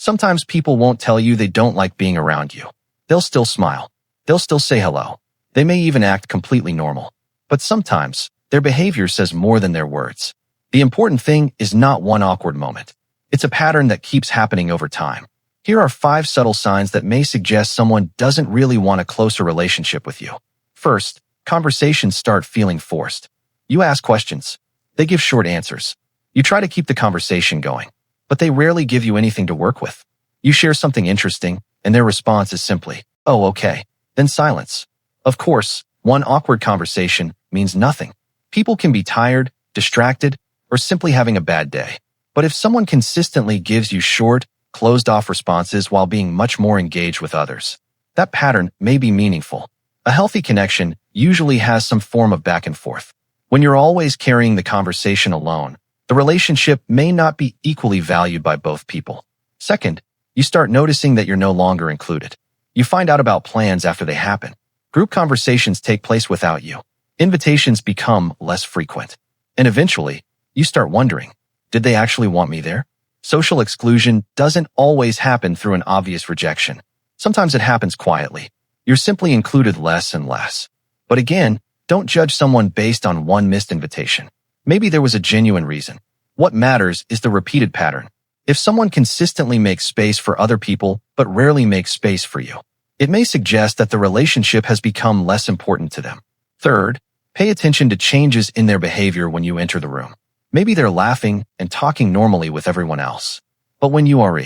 Sometimes people won't tell you they don't like being around you. They'll still smile. They'll still say hello. They may even act completely normal. But sometimes, their behavior says more than their words. The important thing is not one awkward moment. It's a pattern that keeps happening over time. Here are 5 subtle signs that may suggest someone doesn't really want a closer relationship with you. First, conversations start feeling forced. You ask questions. They give short answers. You try to keep the conversation going, but they rarely give you anything to work with. You share something interesting, and their response is simply, "Oh, okay," then silence. Of course, one awkward conversation means nothing. People can be tired, distracted, or simply having a bad day. But if someone consistently gives you short, closed-off responses while being much more engaged with others, that pattern may be meaningful. A healthy connection usually has some form of back and forth. When you're always carrying the conversation alone, the relationship may not be equally valued by both people. Second, you start noticing that you're no longer included. You find out about plans after they happen. Group conversations take place without you. Invitations become less frequent. And eventually, you start wondering, did they actually want me there? Social exclusion doesn't always happen through an obvious rejection. Sometimes it happens quietly. You're simply included less and less. But again, don't judge someone based on one missed invitation. Maybe there was a genuine reason. What matters is the repeated pattern. If someone consistently makes space for other people but rarely makes space for you, it may suggest that the relationship has become less important to them. Third, pay attention to changes in their behavior when you enter the room. Maybe they're laughing and talking normally with everyone else. But when you are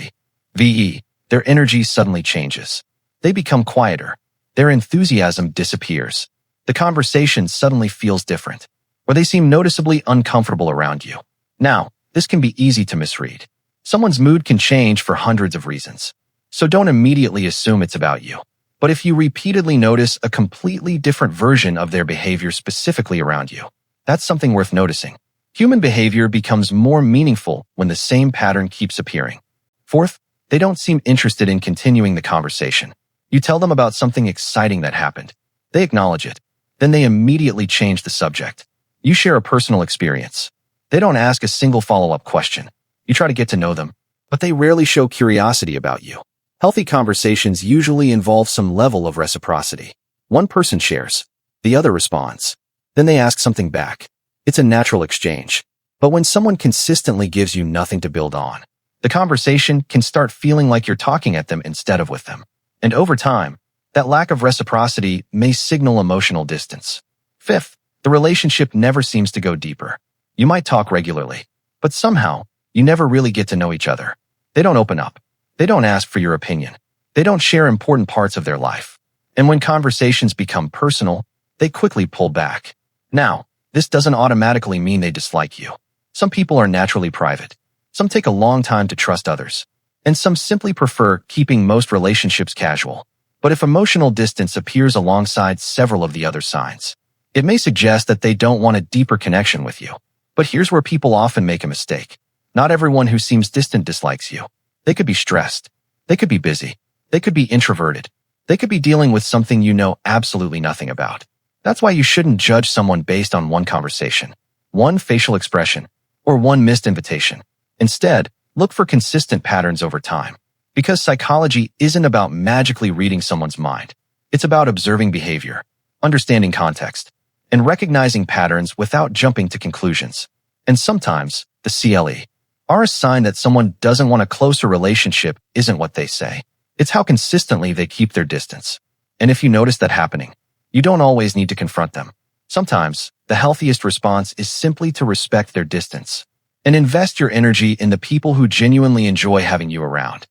their energy suddenly changes. They become quieter. Their enthusiasm disappears. The conversation suddenly feels different, or they seem noticeably uncomfortable around you. Now, this can be easy to misread. Someone's mood can change for hundreds of reasons, so don't immediately assume it's about you. But if you repeatedly notice a completely different version of their behavior specifically around you, that's something worth noticing. Human behavior becomes more meaningful when the same pattern keeps appearing. Fourth, they don't seem interested in continuing the conversation. You tell them about something exciting that happened. They acknowledge it. Then they immediately change the subject. You share a personal experience. They don't ask a single follow-up question. You try to get to know them, but they rarely show curiosity about you. Healthy conversations usually involve some level of reciprocity. One person shares, the other responds. Then they ask something back. It's a natural exchange. But when someone consistently gives you nothing to build on, the conversation can start feeling like you're talking at them instead of with them. And over time, that lack of reciprocity may signal emotional distance. Fifth, the relationship never seems to go deeper. You might talk regularly, but somehow, you never really get to know each other. They don't open up. They don't ask for your opinion. They don't share important parts of their life. And when conversations become personal, they quickly pull back. Now, this doesn't automatically mean they dislike you. Some people are naturally private. Some take a long time to trust others. And some simply prefer keeping most relationships casual. But if emotional distance appears alongside several of the other signs, it may suggest that they don't want a deeper connection with you. But here's where people often make a mistake. Not everyone who seems distant dislikes you. They could be stressed. They could be busy. They could be introverted. They could be dealing with something you know absolutely nothing about. That's why you shouldn't judge someone based on one conversation, one facial expression, or one missed invitation. Instead, look for consistent patterns over time. Because psychology isn't about magically reading someone's mind. It's about observing behavior, understanding context, and recognizing patterns without jumping to conclusions. And sometimes, the CLE are a sign that someone doesn't want a closer relationship isn't what they say. It's how consistently they keep their distance. And if you notice that happening, you don't always need to confront them. Sometimes, the healthiest response is simply to respect their distance and invest your energy in the people who genuinely enjoy having you around.